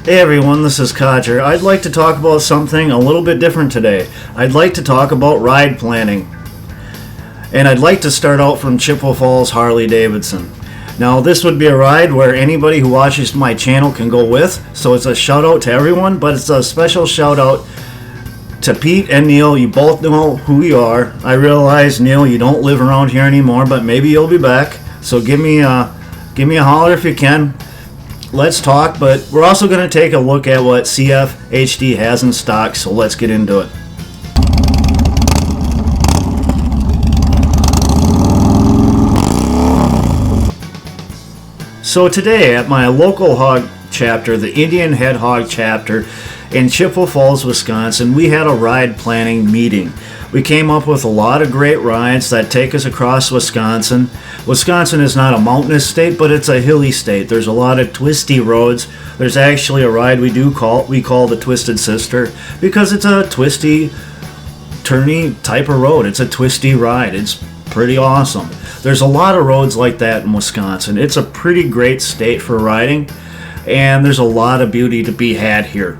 Hey everyone, this is Codger. I'd like to talk about something a little bit different today. I'd like to talk about ride planning. And I'd like to start out from Chippewa Falls Harley Davidson. Now this would be a ride where anybody who watches my channel can go with, so it's a shout out to everyone, but it's a special shout out to Pete and Neil. You both know who you are. I realize, Neil, you don't live around here anymore, but maybe you'll be back. So give me a holler if you can. Let's talk, but we're also going to take a look at what CFHD has in stock, so let's get into it. So today at my local hog chapter, the Indian Head Hog chapter in Chippewa Falls, Wisconsin, we had a ride planning meeting. We came up with a lot of great rides that take us across Wisconsin. Wisconsin is not a mountainous state, but it's a hilly state. There's a lot of twisty roads. There's actually a ride we call the Twisted Sister, because it's a twisty, turny type of road. It's a twisty ride. It's pretty awesome. There's a lot of roads like that in Wisconsin. It's a pretty great state for riding, and there's a lot of beauty to be had here.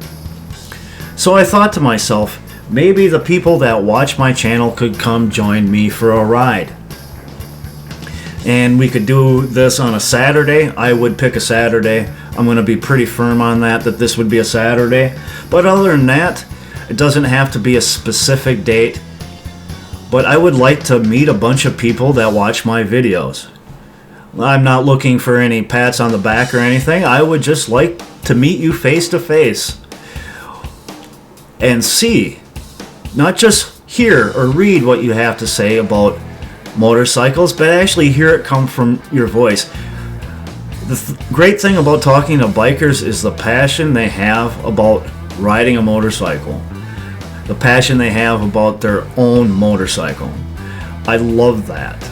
So I thought to myself, maybe the people that watch my channel could come join me for a ride. And we could do this on a Saturday. I would pick a Saturday. I'm going to be pretty firm on that this would be a Saturday. But other than that, it doesn't have to be a specific date. But I would like to meet a bunch of people that watch my videos. I'm not looking for any pats on the back or anything. I would just like to meet you face to face and see, not just hear or read what you have to say about motorcycles, but actually hear it come from your voice. The great thing about talking to bikers is the passion they have about riding a motorcycle. The passion they have about their own motorcycle. I love that.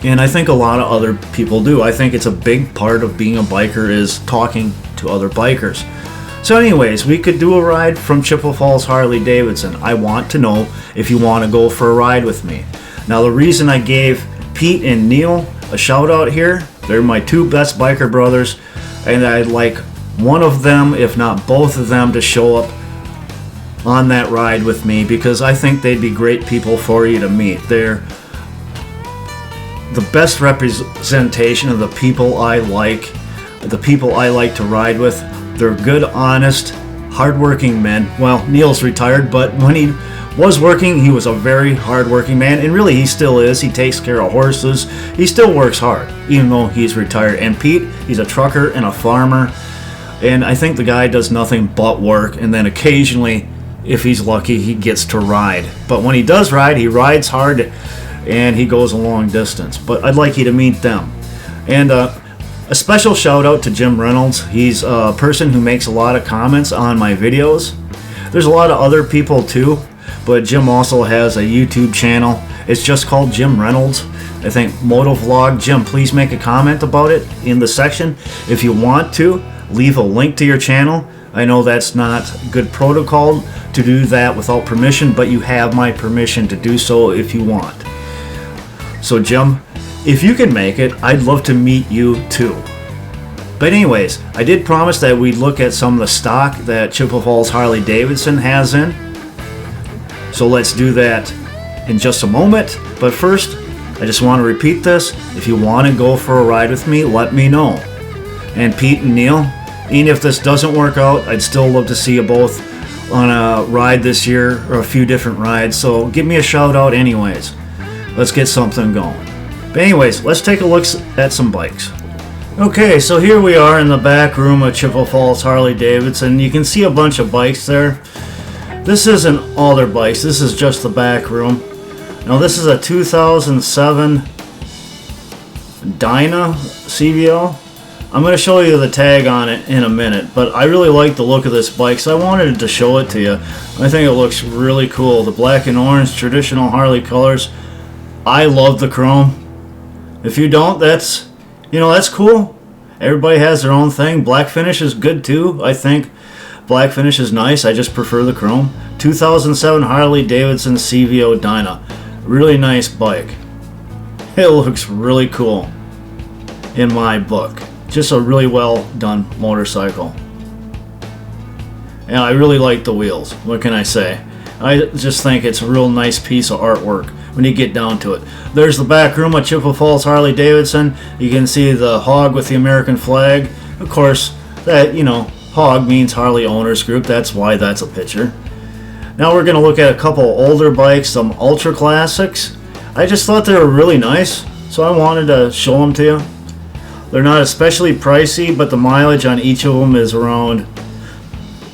And I think a lot of other people do. I think it's a big part of being a biker is talking to other bikers. So anyways, we could do a ride from Chippewa Falls Harley Davidson. I want to know if you want to go for a ride with me. Now the reason I gave Pete and Neil a shout out here, they're my two best biker brothers, and I'd like one of them, if not both of them, to show up on that ride with me, because I think they'd be great people for you to meet. They're the best representation of the people I like to ride with. They're good, honest, hardworking men. Well, Neil's retired, but when he was working, he was a very hardworking man, and really he still is. He takes care of horses. He still works hard, even though he's retired. And Pete, he's a trucker and a farmer, and I think the guy does nothing but work, and then occasionally, if he's lucky, he gets to ride. But when he does ride, he rides hard, and he goes a long distance. But I'd like you to meet them. And a special shout out to Jim Reynolds. He's a person who makes a lot of comments on my videos. There's a lot of other people too, but Jim also has a YouTube channel. It's just called Jim Reynolds. I think Motovlog. Jim, please make a comment about it in the section. If you want to, leave a link to your channel. I know that's not good protocol to do that without permission, but you have my permission to do so if you want. So Jim, if you can make it, I'd love to meet you too. But anyways, I did promise that we'd look at some of the stock that Chippewa Falls Harley Davidson has in. So let's do that in just a moment. But first, I just want to repeat this. If you want to go for a ride with me, let me know. And Pete and Neil, even if this doesn't work out, I'd still love to see you both on a ride this year, or a few different rides. So give me a shout out anyways. Let's get something going. But anyways, let's take a look at some bikes. Okay, so here we are in the back room of Chippewa Falls Harley Davidson. You can see a bunch of bikes there. This isn't all their bikes, this is just the back room. Now this is a 2007 Dyna CVO. I'm going to show you the tag on it in a minute, but I really like the look of this bike, so I wanted to show it to you. I think it looks really cool. The black and orange traditional Harley colors. I love the chrome. If you don't, that's cool. Everybody has their own thing. Black finish is good too. I think black finish is nice. I just prefer the chrome. 2007 Harley Davidson CVO Dyna. Really nice bike. It looks really cool in my book. Just a really well done motorcycle. And I really like the wheels. What can I say? I just think it's a real nice piece of artwork when you get down to it. There's the back room of Chippewa Falls Harley Davidson. You can see the hog with the American flag. Of course, that, hog means Harley Owners Group. That's why that's a picture. Now we're going to look at a couple older bikes, some ultra classics. I just thought they were really nice, so I wanted to show them to you. They're not especially pricey, but the mileage on each of them is around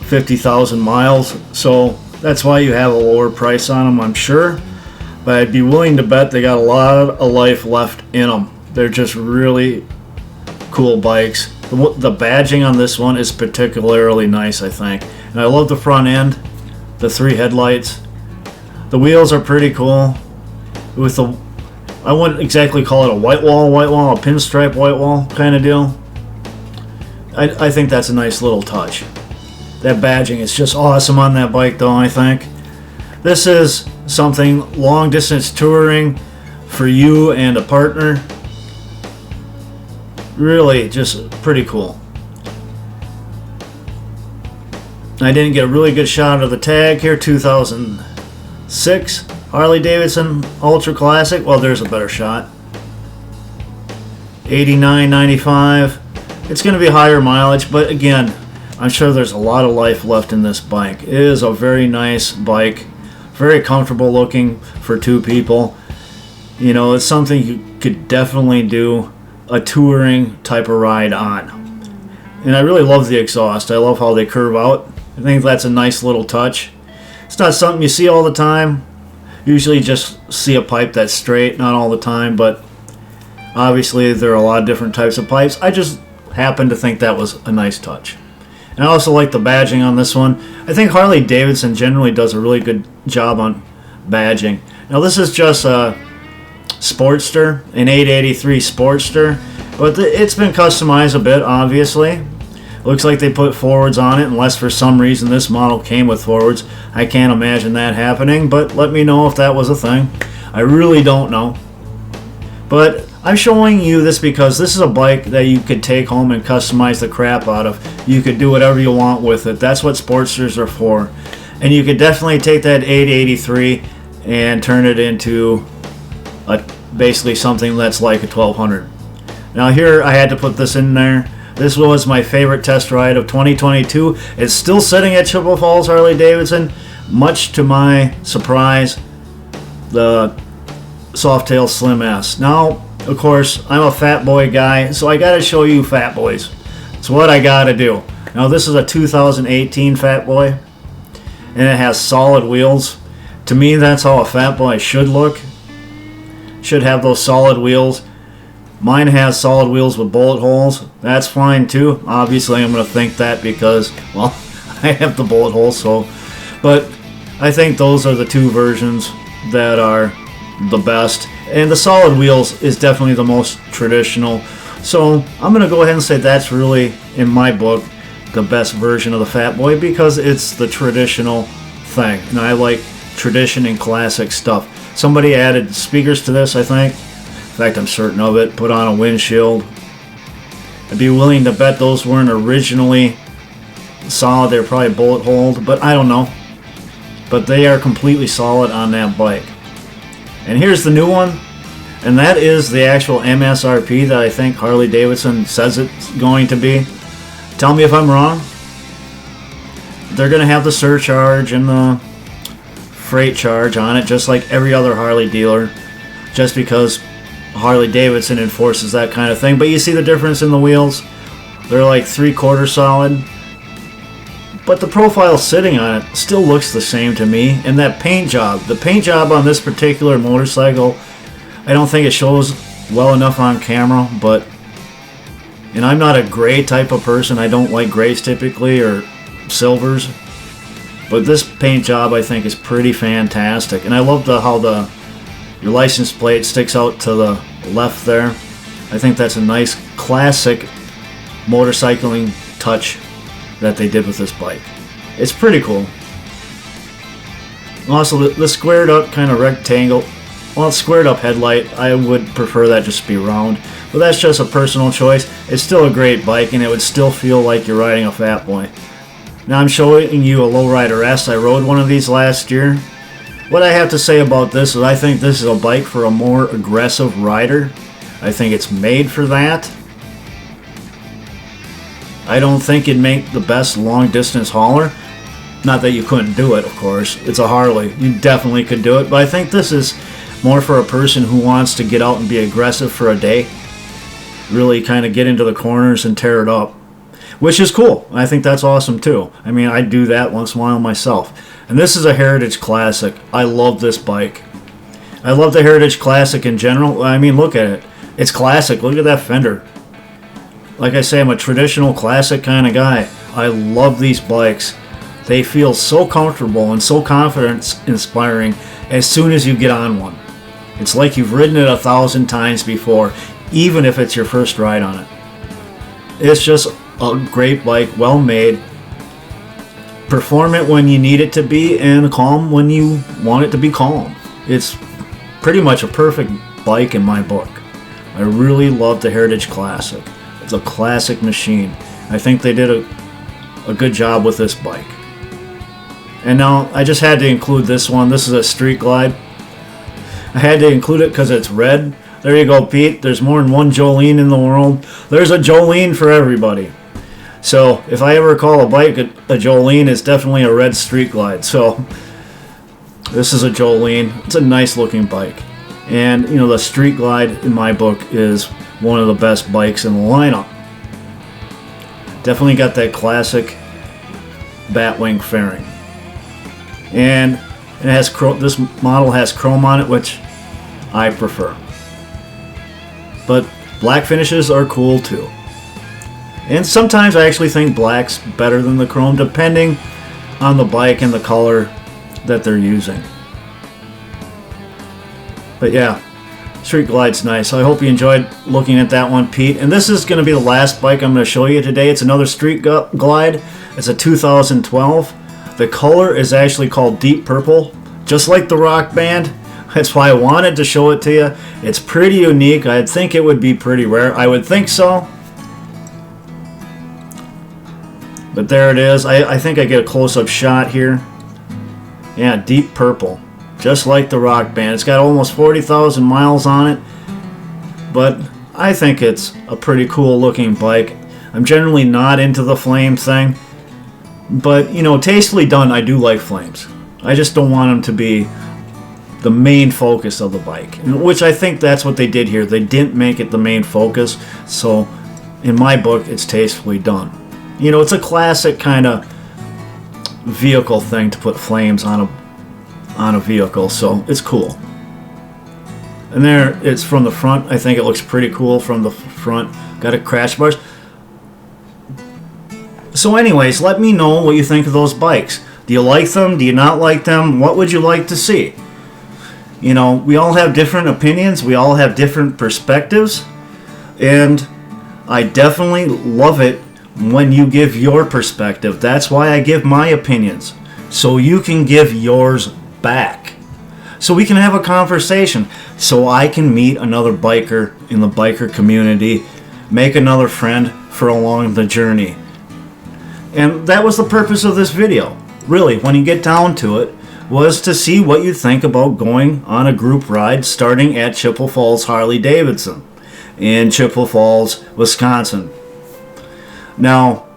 50,000 miles, so that's why you have a lower price on them, I'm sure. But I'd be willing to bet they got a lot of life left in them. They're just really cool bikes. The badging on this one is particularly nice, I think. And I love the front end, the 3 headlights. The wheels are pretty cool. With the, I wouldn't exactly call it a white wall, a pinstripe white wall kind of deal. I think that's a nice little touch. That badging is just awesome on that bike, though, I think. This is something long distance touring for you and a partner. Really just pretty cool. I didn't get a really good shot of the tag here. 2006 Harley Davidson Ultra Classic. Well, there's a better shot. 89.95. It's going to be higher mileage, but again, I'm sure there's a lot of life left in this bike. It is a very nice bike, very comfortable looking for 2 people. It's something you could definitely do a touring type of ride on. And I really love the exhaust. I love how they curve out. I think that's a nice little touch. It's not something you see all the time. Usually just see a pipe that's straight, not all the time, but obviously there are a lot of different types of pipes. I just happen to think that was a nice touch. And I also like the badging on this one. I think Harley Davidson generally does a really good job on badging. Now this is just a Sportster, an 883 Sportster, but it's been customized a bit, obviously. Looks like they put forwards on it, unless for some reason this model came with forwards. I can't imagine that happening, but let me know if that was a thing. I really don't know. But I'm showing you this because this is a bike that you could take home and customize the crap out of. You could do whatever you want with it. That's what Sportsters are for. And you could definitely take that 883 and turn it into basically something that's like a 1200. Now here I had to put this in there. This was my favorite test ride of 2022. It's still sitting at Chippewa Falls Harley Davidson. Much to my surprise, the Softail Slim S. Now, of course, I'm a Fatboy guy, so I got to show you Fatboys. It's what I got to do. Now this is a 2018 Fatboy, and it has solid wheels. To me, that's how a Fatboy should look. Should have those solid wheels. Mine has solid wheels with bullet holes. That's fine too. Obviously, I'm going to think that because, well, I have the bullet holes. So, but I think those are the 2 versions that are the best. And the solid wheels is definitely the most traditional. So I'm going to go ahead and say that's really, in my book, the best version of the Fatboy because it's the traditional thing. And I like tradition and classic stuff. Somebody added speakers to this, I think. In fact, I'm certain of it. Put on a windshield. I'd be willing to bet those weren't originally solid. They were probably bullet holed, but I don't know. But they are completely solid on that bike. And here's the new one, and that is the actual MSRP that I think Harley Davidson says it's going to be. Tell me if I'm wrong. They're going to have the surcharge and the freight charge on it, just like every other Harley dealer, just because Harley Davidson enforces that kind of thing. But you see the difference in the wheels. They're like 3/4 solid. But the profile sitting on it still looks the same to me. And that paint job, the paint job on this particular motorcycle, I don't think it shows well enough on camera, but, and I'm not a gray type of person. I don't like grays typically, or silvers. But this paint job I think is pretty fantastic. And I love how your license plate sticks out to the left there. I think that's a nice classic motorcycling touch that they did with this bike. It's pretty cool. Also, the squared up kind of rectangle, well, squared up headlight, I would prefer that just be round. But that's just a personal choice. It's still a great bike, and it would still feel like you're riding a Fatboy. Now I'm showing you a Lowrider S. I rode one of these last year. What I have to say about this is I think this is a bike for a more aggressive rider. I think it's made for that. I don't think it'd make the best long distance hauler. Not that you couldn't do it, of course. It's a Harley. You definitely could do it. But I think this is more for a person who wants to get out and be aggressive for a day. Really kind of get into the corners and tear it up. Which is cool. I think that's awesome too. I mean, I do that once in a while myself. And this is a Heritage Classic. I love this bike. I love the Heritage Classic in general. I mean, look at it. It's classic. Look at that fender. Like I say, I'm a traditional classic kind of guy. I love these bikes. They feel so comfortable and so confidence-inspiring as soon as you get on one. It's like you've ridden it 1,000 times before, even if it's your first ride on it. It's just a great bike, well made, performant when you need it to be, and calm when you want it to be calm. It's pretty much a perfect bike in my book. I really love the Heritage Classic. It's a classic machine. I think they did a good job with this bike. And now I just had to include this one. This is a Street Glide. I had to include it because it's red. There you go, Pete. There's more than one Jolene in the world. There's a Jolene for everybody. So if I ever call a bike a Jolene, it's definitely a red Street Glide. So this is a Jolene. It's a nice looking bike. And you know, the Street Glide in my book is one of the best bikes in the lineup. Definitely got that classic Batwing fairing. And it has this model has chrome on it, which I prefer. But black finishes are cool too. And sometimes I actually think black's better than the chrome, depending on the bike and the color that they're using. But yeah, Street Glide's nice. I hope you enjoyed looking at that one, Pete. And this is going to be the last bike I'm going to show you today. It's another Street Glide. It's a 2012. The color is actually called Deep Purple, just like the Rock Band. That's why I wanted to show it to you. It's pretty unique. I'd think it would be pretty rare. I would think so. But there it is. I think I get a close-up shot here. Yeah, Deep Purple. Just like the Rock Band. It's got almost 40,000 miles on it. But I think it's a pretty cool looking bike. I'm generally not into the flame thing. But, you know, tastefully done, I do like flames. I just don't want them to be the main focus of the bike. Which I think that's what they did here. They didn't make it the main focus. So, in my book, it's tastefully done. You know, it's a classic kind of vehicle thing to put flames on a vehicle, so it's cool. And there, it's from the front. I think it looks pretty cool from the front. Got a crash bars. So anyways, let me know what you think of those bikes. Do you like them? Do you not like them? What would you like to see? You know, we all have different opinions. We all have different perspectives. And I definitely love it when you give your perspective. That's why I give my opinions, so you can give yours back, so we can have a conversation, so I can meet another biker in the biker community, make another friend for along the journey. And that was the purpose of this video, really, when you get down to it, was to see what you think about going on a group ride starting at Chippewa Falls Harley Davidson in Chippewa Falls, Wisconsin. Now,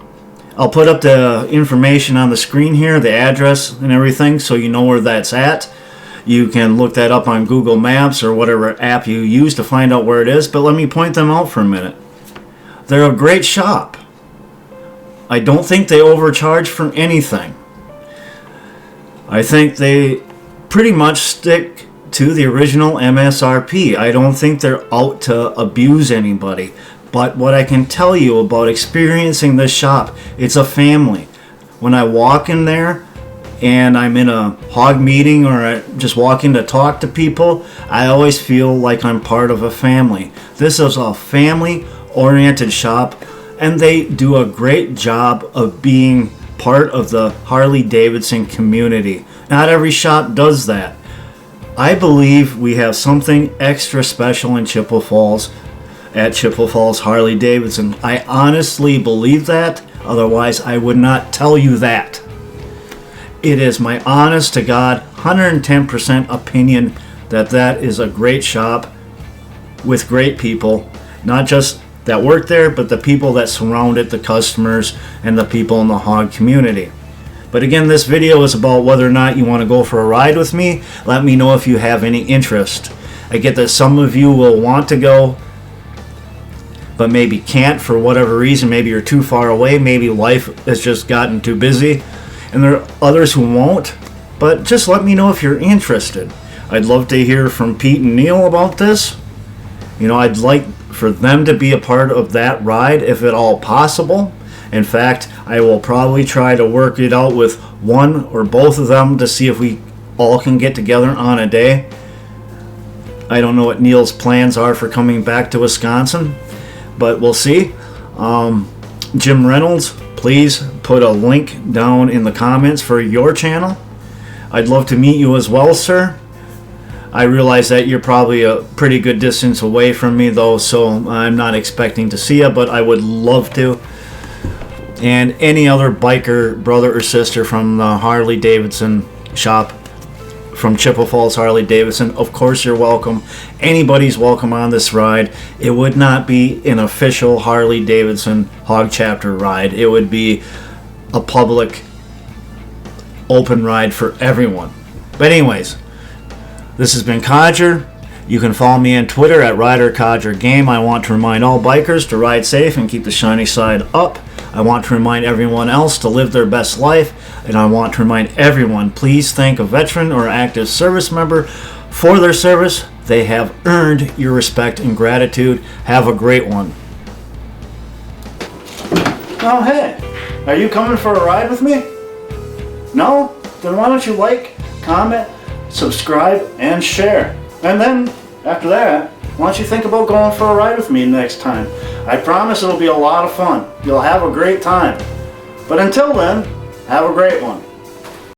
I'll put up the information on the screen here, the address and everything, so you know where that's at. You can look that up on Google Maps or whatever app you use to find out where it is, but let me point them out for a minute. They're a great shop. I don't think they overcharge for anything. I think they pretty much stick to the original MSRP. I don't think they're out to abuse anybody. But what I can tell you about experiencing this shop, it's a family. When I walk in there and I'm in a hog meeting or I just walk in to talk to people, I always feel like I'm part of a family. This is a family-oriented shop, and they do a great job of being part of the Harley Davidson community. Not every shop does that. I believe we have something extra special in Chippewa Falls at Chippewa Falls Harley Davidson. I honestly believe that. Otherwise, I would not tell you that. It is my honest to God 110% opinion that that is a great shop with great people, not just that work there, but the people that surround it, the customers and the people in the hog community. But again, this video is about whether or not you want to go for a ride with me. Let me know if you have any interest. I get that some of you will want to go, but maybe can't for whatever reason. Maybe you're too far away. Maybe life has just gotten too busy. And there are others who won't. But just let me know if you're interested. I'd love to hear from Pete and Neil about this. You know, I'd like for them to be a part of that ride if at all possible. In fact, I will probably try to work it out with one or both of them to see if we all can get together on a day. I don't know what Neil's plans are for coming back to Wisconsin, but we'll see. Jim Reynolds, please put a link down in the comments for your channel. I'd love to meet you as well, sir. I realize that you're probably a pretty good distance away from me, though, so I'm not expecting to see you, but I would love to. And any other biker brother or sister from the Harley Davidson shop, from Chippewa Falls Harley Davidson, of course you're welcome. Anybody's welcome on this ride. It would not be an official Harley Davidson Hog Chapter ride. It would be a public open ride for everyone. But anyways, this has been Codger. You can follow me on Twitter at RiderCodgerGame. I want to remind all bikers to ride safe and keep the shiny side up. I want to remind everyone else to live their best life. And I want to remind everyone, please thank a veteran or active service member for their service. They have earned your respect and gratitude. Have a great one. Oh, hey, are you coming for a ride with me? No? Then why don't you like, comment, subscribe, and share. And then, after that, why don't you think about going for a ride with me next time? I promise it'll be a lot of fun. You'll have a great time. But until then, have a great one.